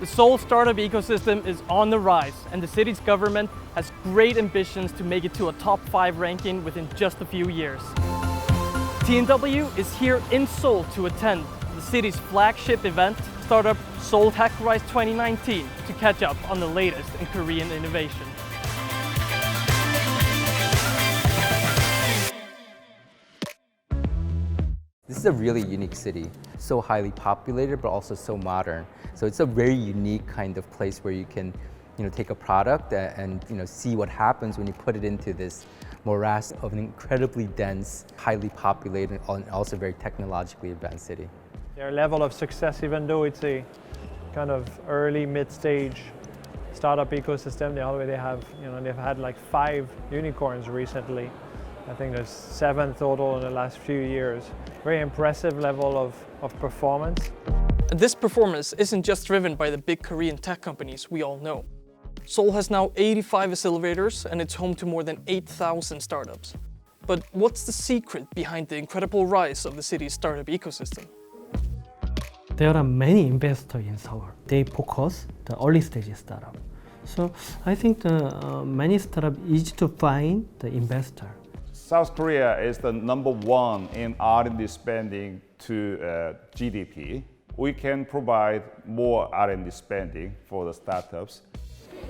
The Seoul startup ecosystem is on the rise, and the city's government has great ambitions to make it to a top 5 ranking within just a few years. TNW is here in Seoul to attend the city's flagship event, Startup Seoul Tech Rise 2019, to catch up on the latest in Korean innovation. This is a really unique city, so highly populated but also so modern. So it's a very unique kind of place where you can, take a product and see what happens when you put it into this morass of an incredibly dense, highly populated, and also very technologically advanced city. Their level of success, even though it's a kind of early, mid-stage startup ecosystem, they already have, they've had like 5 unicorns recently. I think there's 7 total in the last few years. Very impressive level of performance. And this performance isn't just driven by the big Korean tech companies we all know. Seoul has now 85 accelerators and it's home to more than 8,000 startups. But what's the secret behind the incredible rise of the city's startup ecosystem? There are many investors in Seoul. They focus the early stage startup. So I think the many startups easy to find the investor. South Korea is the #1 in R&D spending to GDP. We can provide more R&D spending for the startups.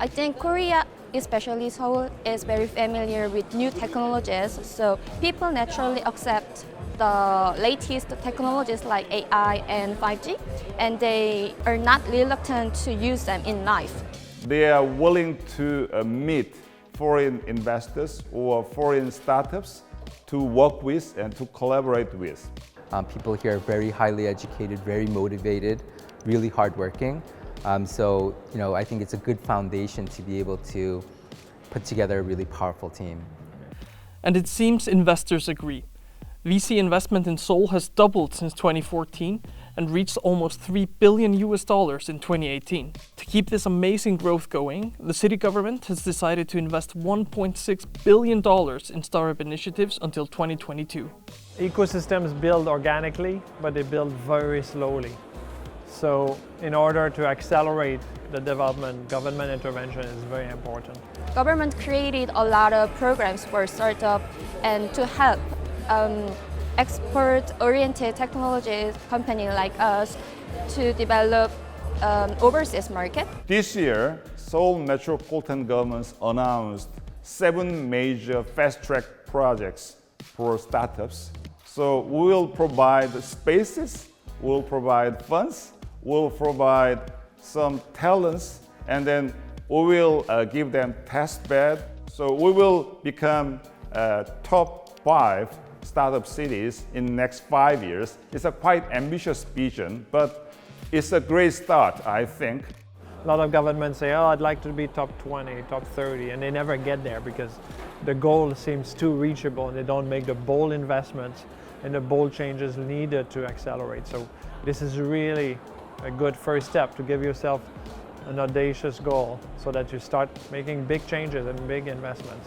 I think Korea, especially Seoul, is very familiar with new technologies, so people naturally accept the latest technologies like AI and 5G, and they are not reluctant to use them in life. They are willing to meet foreign investors or foreign startups to work with and to collaborate with. People here are very highly educated, very motivated, really hardworking. So I think it's a good foundation to be able to put together a really powerful team. And it seems investors agree. VC investment in Seoul has doubled since 2014 and reached almost $3 billion in 2018. To keep this amazing growth going, the city government has decided to invest $1.6 billion in startup initiatives until 2022. Ecosystems build organically, but they build very slowly. So in order to accelerate the development, government intervention is very important. Government created a lot of programs for startup and to help export-oriented technology company like us to develop overseas market. This year, Seoul Metropolitan Government announced 7 major fast-track projects for startups. So we will provide spaces, we'll provide funds, we'll provide some talents, and then we will give them test bed. So we will become top 5 startup cities in the next 5 years. It's a quite ambitious vision, but it's a great start, I think. A lot of governments say, I'd like to be top 20, top 30, and they never get there because the goal seems too reachable and they don't make the bold investments and the bold changes needed to accelerate. So this is really a good first step to give yourself an audacious goal so that you start making big changes and big investments.